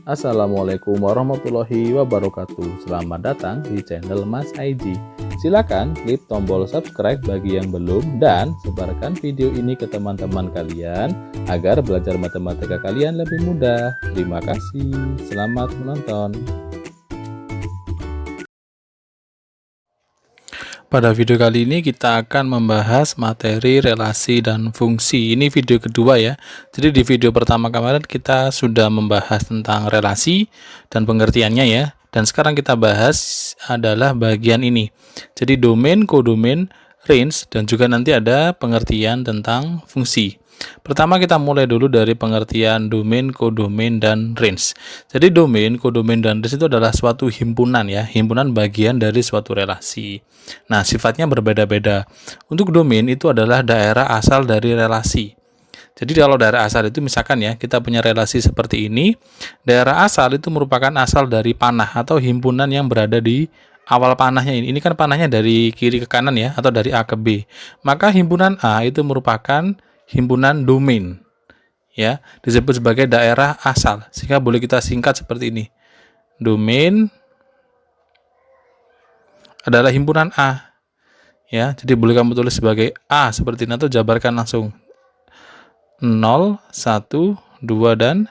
Assalamualaikum warahmatullahi wabarakatuh. Selamat datang di channel Mas Aiji. Silakan klik tombol subscribe bagi yang belum dan sebarkan video ini ke teman-teman kalian agar belajar matematika kalian lebih mudah. Terima kasih. Selamat menonton. Pada video kali ini kita akan membahas materi relasi dan fungsi. Ini video kedua ya. Jadi di video pertama kemarin kita sudah membahas tentang relasi dan pengertiannya ya. Dan sekarang kita bahas adalah bagian ini. Jadi domain, kodomain, range, dan juga nanti ada pengertian tentang fungsi. Pertama kita mulai dulu dari pengertian domain, kodomain, dan range. Jadi domain, kodomain, dan range itu adalah suatu himpunan ya, himpunan bagian dari suatu relasi. Nah, sifatnya berbeda-beda. Untuk domain itu adalah daerah asal dari relasi. Jadi kalau daerah asal itu misalkan ya, kita punya relasi seperti ini, daerah asal itu merupakan asal dari panah atau himpunan yang berada di awal panahnya ini. Ini kan panahnya dari kiri ke kanan ya, atau dari A ke B. Maka himpunan A itu merupakan himpunan domain. Ya, disebut sebagai daerah asal. Sehingga boleh kita singkat seperti ini. Domain adalah himpunan A. Ya, jadi boleh kamu tulis sebagai A seperti ini atau jabarkan langsung. 0, 1, 2, dan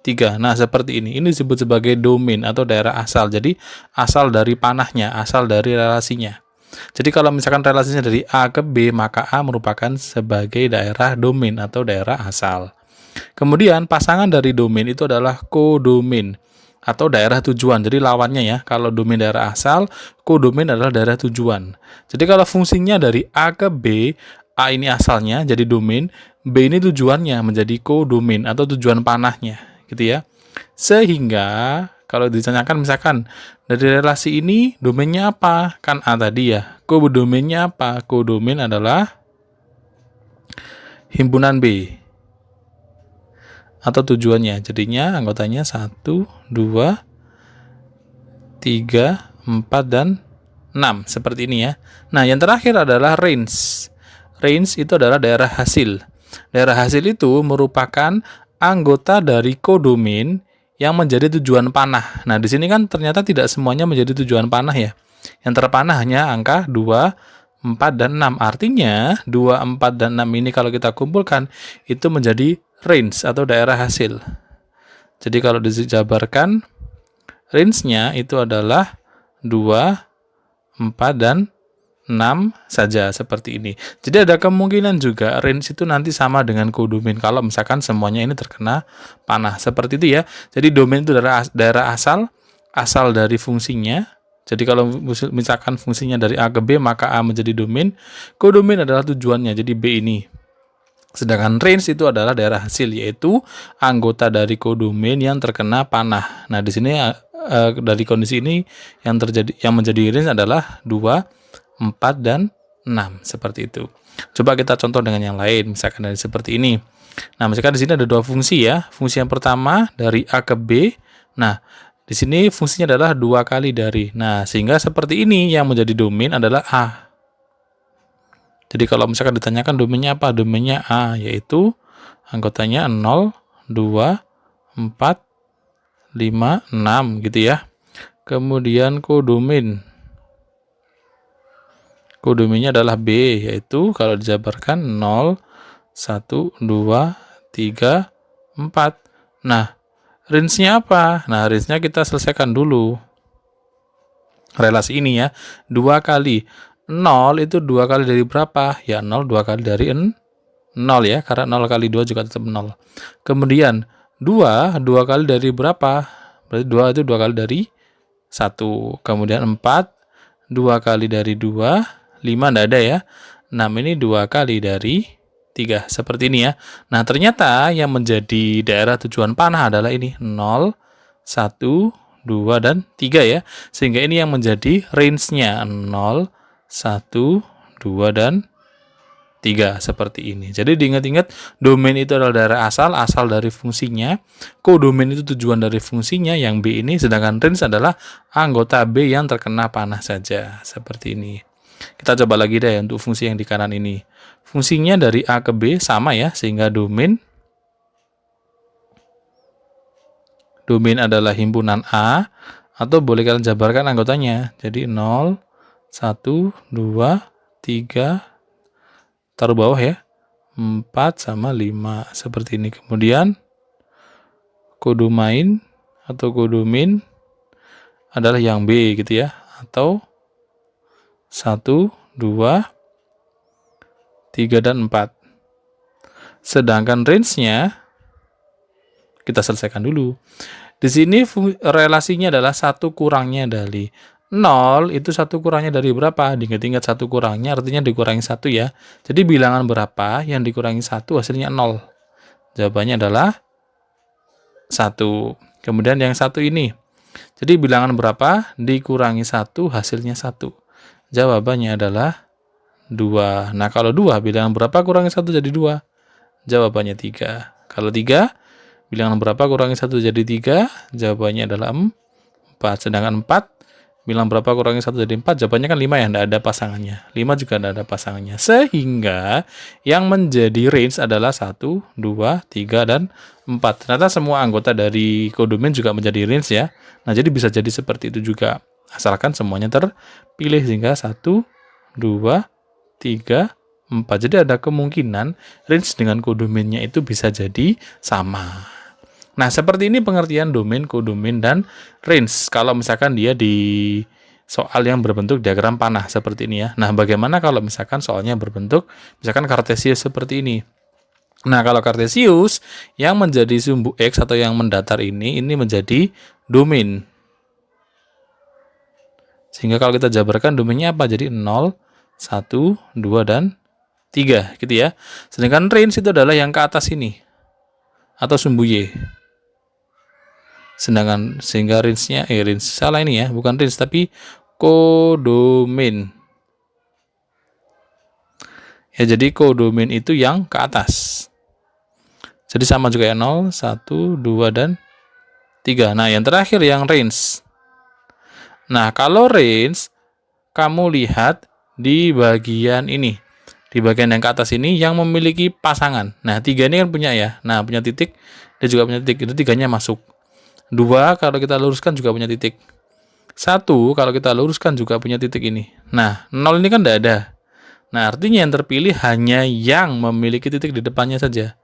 3. Nah, seperti ini. Ini disebut sebagai domain atau daerah asal. Jadi, asal dari panahnya, asal dari relasinya. Jadi, kalau misalkan relasinya dari A ke B, maka A merupakan sebagai daerah domain atau daerah asal. Kemudian, pasangan dari domain itu adalah kodomain atau daerah tujuan. Jadi, lawannya ya. Kalau domain daerah asal, kodomain adalah daerah tujuan. Jadi, kalau fungsinya dari A ke B, A ini asalnya jadi domain, B ini tujuannya menjadi kodomain atau tujuan panahnya, gitu ya. Sehingga kalau ditanyakan misalkan dari relasi ini domainnya apa? Kan A tadi ya. Kodomainnya apa? Kodomain adalah himpunan B atau tujuannya. Jadinya anggotanya 1, 2, 3, 4, dan 6. Seperti ini ya. Nah, yang terakhir adalah range. Range itu adalah daerah hasil. Daerah hasil itu merupakan anggota dari kodomain yang menjadi tujuan panah. Nah, di sini kan ternyata tidak semuanya menjadi tujuan panah ya. Yang terpanah hanya angka 2, 4, dan 6. Artinya, 2, 4, dan 6 ini kalau kita kumpulkan, itu menjadi range atau daerah hasil. Jadi kalau dijabarkan, range-nya itu adalah 2, 4, dan 6 saja seperti ini. Jadi ada kemungkinan juga range itu nanti sama dengan kodomain kalau misalkan semuanya ini terkena panah. Seperti itu ya. Jadi domain itu daerah asal dari fungsinya. Jadi kalau misalkan fungsinya dari A ke B, maka A menjadi domain. Kodomain adalah tujuannya, jadi B ini. Sedangkan range itu adalah daerah hasil, yaitu anggota dari kodomain yang terkena panah. Nah, di sini dari kondisi ini yang menjadi range adalah 2, 4, dan 6 seperti itu. Coba kita contoh dengan yang lain, misalkan dari seperti ini. Nah, misalkan di sini ada dua fungsi ya. Fungsi yang pertama dari A ke B. Nah, di sini fungsinya adalah 2 kali dari. Nah, sehingga seperti ini yang menjadi domain adalah A. Jadi kalau misalkan ditanyakan domainnya apa? Domainnya A, yaitu anggotanya 0, 2, 4, 5, 6 gitu ya. Kemudian kodomain. Kodomainnya adalah B, yaitu kalau dijabarkan 0, 1, 2, 3, 4. Nah, range-nya apa? Nah, range-nya kita selesaikan dulu. Relasi ini ya, 2 kali. 0 itu 2 kali dari berapa? Ya, 0 2 kali dari 0 ya, karena 0 kali 2 juga tetap 0. Kemudian, 2 kali dari berapa? Berarti 2 itu 2 kali dari 1. Kemudian 4, 2 kali dari 2. 5 tidak ada ya. 6 ini 2 kali dari 3. Seperti ini ya. Nah, ternyata yang menjadi daerah tujuan panah adalah ini. 0, 1, 2, dan 3 ya. Sehingga ini yang menjadi range-nya. 0, 1, 2, dan 3. Seperti ini. Jadi diingat-ingat, domain itu adalah daerah asal dari fungsinya. Kodomain itu tujuan dari fungsinya yang B ini. Sedangkan range adalah anggota B yang terkena panah saja. Seperti ini. Kita coba lagi deh untuk fungsi yang di kanan ini. Fungsinya dari A ke B sama ya, sehingga domain domain adalah himpunan A, atau boleh kalian jabarkan anggotanya. Jadi 0, 1, 2, 3, taruh bawah ya, 4 sama 5, seperti ini. Kemudian kodomain atau kodomin adalah yang B gitu ya, atau 1, 2, 3, dan 4. Sedangkan range-nya kita selesaikan dulu. Di sini relasinya adalah 1 kurangnya dari 0, itu 1 kurangnya dari berapa? Diingat-ingat 1 kurangnya artinya dikurangi 1 ya. Jadi bilangan berapa yang dikurangi 1 hasilnya 0? Jawabannya adalah 1. Kemudian yang 1 ini. Jadi bilangan berapa dikurangi 1 hasilnya 1? Jawabannya adalah 2. Nah, kalau 2 bilangan berapa kurangi 1 jadi 2? Jawabannya 3. Kalau 3 bilangan berapa kurangi 1 jadi 3? Jawabannya adalah 4. Sedangkan 4 bilangan berapa kurangi 1 jadi 4? Jawabannya kan 5 ya, tidak ada pasangannya. 5 juga tidak ada pasangannya. Sehingga yang menjadi range adalah 1, 2, 3, dan 4. Ternyata semua anggota dari kodomain juga menjadi range ya. Nah, jadi bisa jadi seperti itu juga. Asalkan semuanya terpilih sehingga 1, 2, 3, 4. Jadi ada kemungkinan range dengan kodomainnya itu bisa jadi sama. Nah, seperti ini pengertian domain, kodomain, dan range. Kalau misalkan dia di soal yang berbentuk diagram panah seperti ini ya. Nah, bagaimana kalau misalkan soalnya berbentuk misalkan kartesius seperti ini? Nah, kalau kartesius yang menjadi sumbu X atau yang mendatar ini menjadi domain. Sehingga kalau kita jabarkan domainnya apa? Jadi 0, 1, 2, dan 3 gitu ya. Sedangkan range itu adalah yang ke atas ini atau sumbu Y. Sehingga range-nya range salah ini ya, bukan range tapi kodomain. Ya, jadi kodomain itu yang ke atas. Jadi sama juga ya, 0, 1, 2, dan 3. Nah, yang terakhir yang range. Nah, kalau range kamu lihat di bagian ini. Di bagian yang ke atas ini yang memiliki pasangan. Nah, 3 ini kan punya ya. Nah, punya titik, dia juga punya titik. Itu 3-nya masuk. 2 kalau kita luruskan juga punya titik. 1 kalau kita luruskan juga punya titik ini. Nah, 0 ini kan tidak ada. Nah, artinya yang terpilih hanya yang memiliki titik di depannya saja.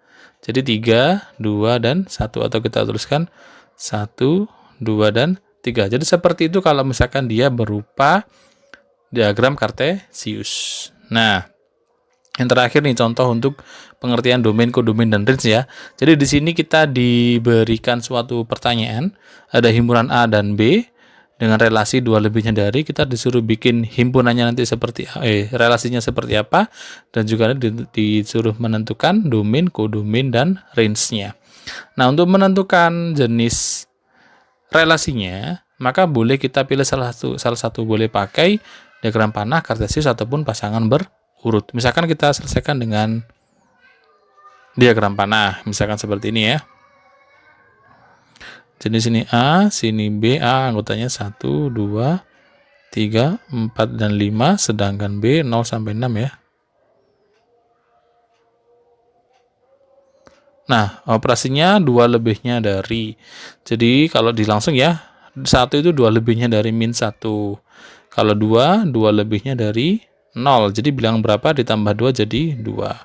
Jadi 3, 2, dan 1. Atau kita tuliskan 1, 2, dan 3. Jadi seperti itu kalau misalkan dia berupa diagram kartesius. Nah, yang terakhir nih contoh untuk pengertian domain, kodomain, dan range ya. Jadi di sini kita diberikan suatu pertanyaan, ada himpunan A dan B dengan relasi 2 lebihnya dari, kita disuruh bikin himpunannya nanti seperti relasinya seperti apa, dan juga disuruh menentukan domain, kodomain, dan range-nya. Nah, untuk menentukan jenis relasinya, maka boleh kita pilih salah satu boleh pakai diagram panah, kartesius, ataupun pasangan berurut. Misalkan kita selesaikan dengan diagram panah, misalkan seperti ini ya. Jadi sini A, sini B, A anggotanya 1, 2, 3, 4, dan 5, sedangkan B 0 sampai 6 ya. Nah, operasinya 2 lebihnya dari. Jadi kalau langsung ya, 1 itu 2 lebihnya dari min 1. Kalau 2 lebihnya dari 0. Jadi bilangan berapa ditambah 2 jadi 2.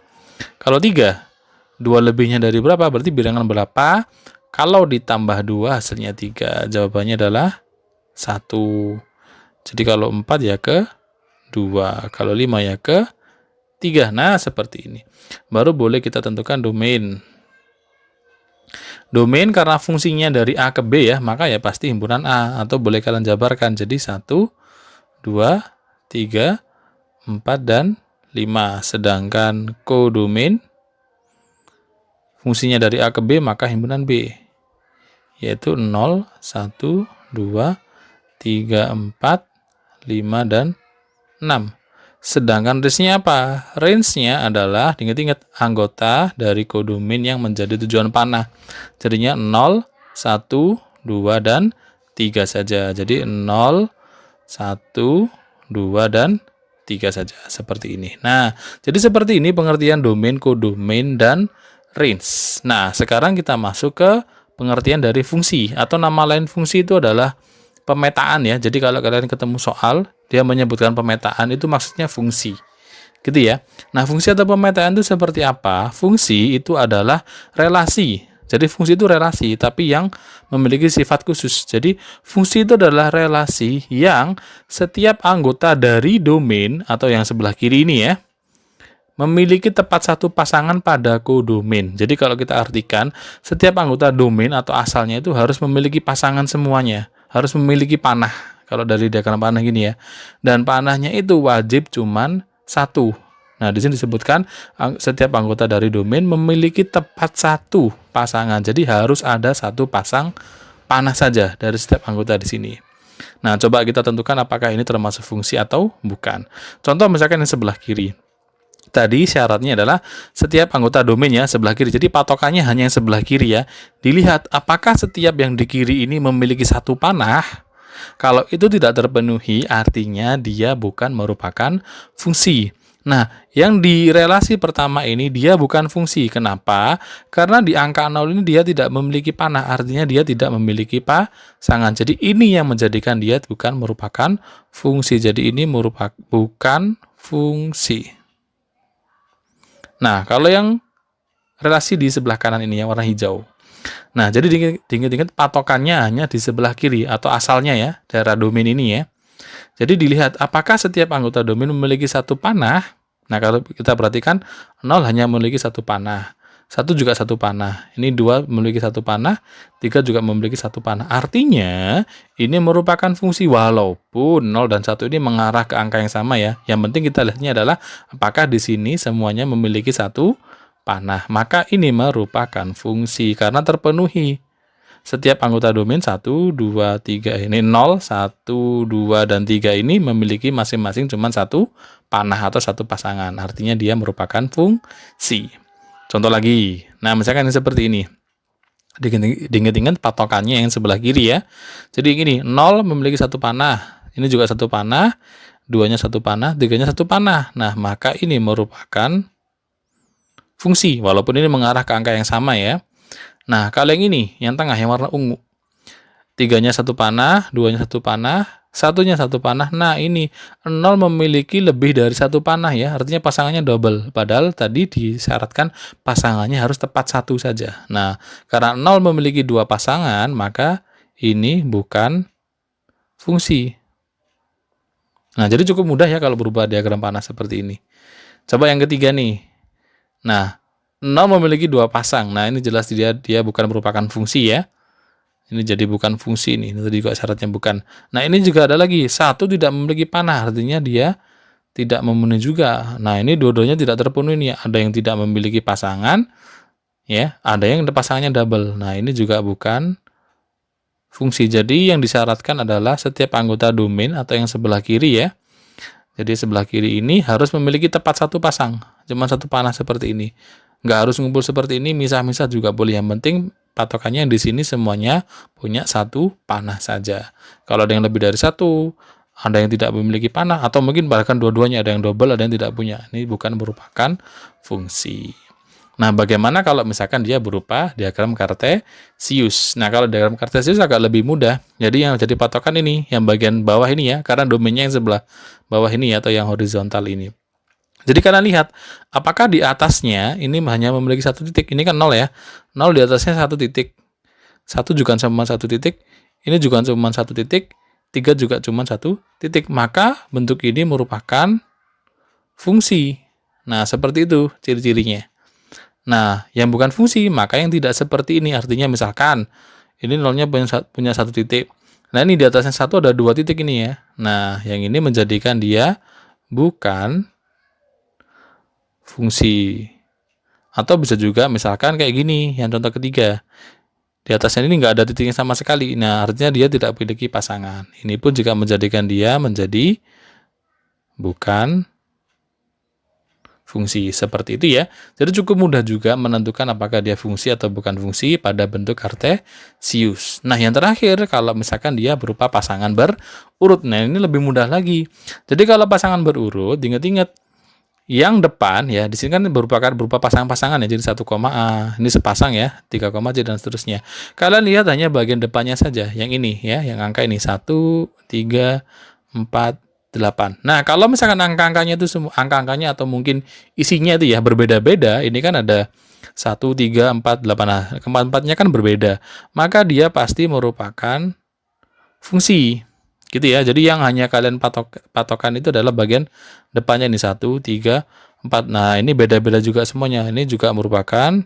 Kalau 3, 2 lebihnya dari berapa? Berarti bilangan berapa? Kalau ditambah 2 hasilnya 3. Jawabannya adalah 1. Jadi kalau 4 ya ke 2. Kalau 5 ya ke 3. Nah, seperti ini. Baru boleh kita tentukan domain. Domain karena fungsinya dari A ke B ya, maka ya pasti himpunan A. Atau boleh kalian jabarkan. Jadi 1, 2, 3, 4, dan 5. Sedangkan kodomain fungsinya dari A ke B, maka himpunan B. Yaitu 0, 1, 2, 3, 4, 5, dan 6. Sedangkan range-nya apa? Range-nya adalah, ingat-ingat, anggota dari kodomain yang menjadi tujuan panah. Jadinya 0, 1, 2, dan 3 saja. Jadi 0, 1, 2, dan 3 saja. Seperti ini. Nah, jadi seperti ini pengertian domain, kodomain, dan range. Nah, sekarang kita masuk ke pengertian dari fungsi, atau nama lain fungsi itu adalah pemetaan ya. Jadi kalau kalian ketemu soal, dia menyebutkan pemetaan, itu maksudnya fungsi. Gitu ya. Nah, fungsi atau pemetaan itu seperti apa? Fungsi itu adalah relasi. Jadi fungsi itu relasi, tapi yang memiliki sifat khusus. Jadi fungsi itu adalah relasi yang setiap anggota dari domain atau yang sebelah kiri ini ya, memiliki tepat satu pasangan pada kodomain. Jadi kalau kita artikan, setiap anggota domain atau asalnya itu harus memiliki pasangan semuanya. Harus memiliki panah. Kalau dari diagram panah gini ya. Dan panahnya itu wajib cuman satu. Nah, di sini disebutkan setiap anggota dari domain memiliki tepat satu pasangan. Jadi harus ada satu pasang panah saja dari setiap anggota di sini. Nah, coba kita tentukan apakah ini termasuk fungsi atau bukan. Contoh misalkan yang sebelah kiri. Tadi syaratnya adalah setiap anggota domainnya sebelah kiri. Jadi patokannya hanya yang sebelah kiri ya. Dilihat apakah setiap yang di kiri ini memiliki satu panah. Kalau itu tidak terpenuhi, artinya dia bukan merupakan fungsi. Nah, yang di relasi pertama ini dia bukan fungsi. Kenapa? Karena di angka 0 ini dia tidak memiliki panah, artinya dia tidak memiliki pasangan. Jadi ini yang menjadikan dia bukan merupakan fungsi. Jadi ini bukan fungsi. Nah, kalau yang relasi di sebelah kanan ini yang warna hijau. Nah, jadi diingat-ingat patokannya hanya di sebelah kiri atau asalnya ya, daerah domain ini ya. Jadi dilihat apakah setiap anggota domain memiliki satu panah. Nah, kalau kita perhatikan 0 hanya memiliki satu panah. 1 juga satu panah. Ini 2 memiliki satu panah, 3 juga memiliki satu panah. Artinya ini merupakan fungsi walaupun 0 dan 1 ini mengarah ke angka yang sama ya. Yang penting kita lihatnya adalah apakah di sini semuanya memiliki satu panah. Maka ini merupakan fungsi karena terpenuhi. Setiap anggota domain 1, 2, 3 ini 0, 1, 2, dan 3 ini memiliki masing-masing cuma satu panah atau satu pasangan. Artinya dia merupakan fungsi. Contoh lagi. Nah, misalkan ini seperti ini. Diingat-ingat patokannya yang sebelah kiri ya. Jadi gini, 0 memiliki satu panah. Ini juga satu panah. 2-nya satu panah, 3-nya satu panah. Nah, maka ini merupakan fungsi. Walaupun ini mengarah ke angka yang sama ya. Nah, kalau yang ini, yang tengah, yang warna ungu. 3-nya satu panah, 2-nya satu panah, 1-nya satu panah. Nah, ini 0 memiliki lebih dari satu panah ya. Artinya pasangannya double. Padahal tadi disyaratkan pasangannya harus tepat satu saja. Nah, karena 0 memiliki dua pasangan, maka ini bukan fungsi. Nah, jadi cukup mudah ya kalau berubah diagram panah seperti ini. Coba yang ketiga nih. Nah, 0 memiliki dua pasang. Nah, ini jelas dia bukan merupakan fungsi ya. Ini jadi bukan fungsi nih. Ini tadi juga syaratnya bukan. Nah, ini juga ada lagi. 1 tidak memiliki panah. Artinya dia tidak memenuhi juga. Nah, ini dua-duanya tidak terpenuhi nih. Ada yang tidak memiliki pasangan. Ya, ada yang pasangannya double. Nah, ini juga bukan fungsi. Jadi yang disyaratkan adalah setiap anggota domain atau yang sebelah kiri ya. Jadi sebelah kiri ini harus memiliki tepat satu pasang. Cuma satu panah seperti ini. Nggak harus ngumpul seperti ini, misah-misah juga boleh. Yang penting patokannya di sini semuanya punya satu panah saja. Kalau ada yang lebih dari satu, ada yang tidak memiliki panah, atau mungkin bahkan dua-duanya, ada yang double, ada yang tidak punya. Ini bukan merupakan fungsi. Nah, bagaimana kalau misalkan dia berupa diagram kartesius? Nah, kalau diagram kartesius agak lebih mudah. Jadi yang jadi patokan ini, yang bagian bawah ini ya, karena domainnya yang sebelah bawah ini ya, atau yang horizontal ini. Jadi kalian lihat, apakah di atasnya ini hanya memiliki satu titik? Ini kan 0 ya. 0 di atasnya satu titik. 1 juga cuma satu titik. Ini juga cuma satu titik. 3 juga cuma satu titik. Maka bentuk ini merupakan fungsi. Nah, seperti itu ciri-cirinya. Nah, yang bukan fungsi, maka yang tidak seperti ini. Artinya misalkan, ini 0-nya punya satu titik. Nah, ini di atasnya 1 ada 2 titik ini ya. Nah, yang ini menjadikan dia bukan fungsi. Atau bisa juga misalkan kayak gini, yang contoh ketiga. Di atasnya ini nggak ada titiknya sama sekali. Nah, artinya dia tidak memiliki pasangan. Ini pun juga menjadikan dia menjadi bukan fungsi. Seperti itu ya. Jadi cukup mudah juga menentukan apakah dia fungsi atau bukan fungsi pada bentuk kartesius. Nah, yang terakhir, kalau misalkan dia berupa pasangan berurut. Nah, ini lebih mudah lagi. Jadi kalau pasangan berurut, ingat-ingat, Yang depan ya, di sini kan berupa pasang-pasangan ya, jadi 1 koma A, ini sepasang ya, 3 koma C dan seterusnya. Kalian lihat hanya bagian depannya saja, yang ini ya, yang angka ini 1, 3, 4, 8. Nah, kalau misalkan angka-angkanya itu semua angka-angkanya atau mungkin isinya itu ya berbeda-beda, ini kan ada 1, 3, 4, 8. Nah, keempat-empatnya kan berbeda. Maka dia pasti merupakan fungsi. Gitu ya. Jadi yang hanya kalian patokan itu adalah bagian depannya ini 1, 3, 4. Nah, ini beda-beda juga semuanya. Ini juga merupakan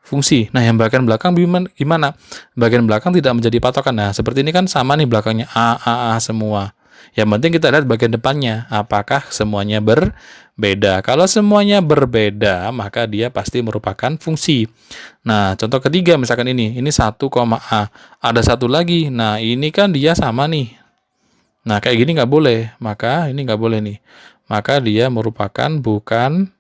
fungsi. Nah, yang bagian belakang gimana? Bagian belakang tidak menjadi patokan. Nah, seperti ini kan sama nih belakangnya A semua. Yang penting kita lihat bagian depannya. Apakah semuanya berbeda? Kalau semuanya berbeda, maka dia pasti merupakan fungsi. Nah, contoh ketiga misalkan ini 1, A. Ada satu lagi. Nah, ini kan dia sama nih. Nah, kayak gini nggak boleh. Maka ini nggak boleh nih. Maka dia merupakan bukan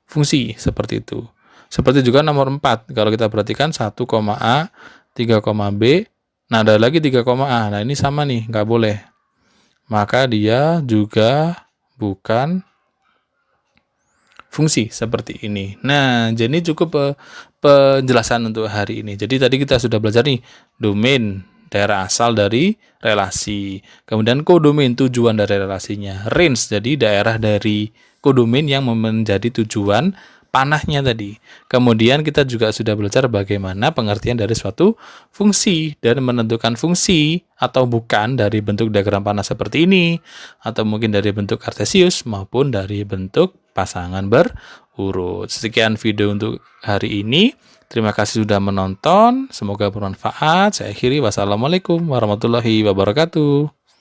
fungsi, seperti itu. Seperti juga nomor 4. Kalau kita perhatikan 1, A, 3, B. Nah, ada lagi 3, A. Nah, ini sama nih, nggak boleh. Maka dia juga bukan fungsi, seperti ini. Nah, jadi cukup penjelasan untuk hari ini. Jadi tadi kita sudah belajar nih, domain, daerah asal dari relasi. Kemudian kodomain, tujuan dari relasinya. Range, jadi daerah dari kodomain yang menjadi tujuan panahnya tadi. Kemudian kita juga sudah belajar bagaimana pengertian dari suatu fungsi dan menentukan fungsi atau bukan dari bentuk diagram panah seperti ini, atau mungkin dari bentuk kartesius maupun dari bentuk pasangan berurut. Sekian video untuk hari ini. Terima kasih sudah menonton. Semoga bermanfaat. Saya akhiri. Wassalamualaikum warahmatullahi wabarakatuh.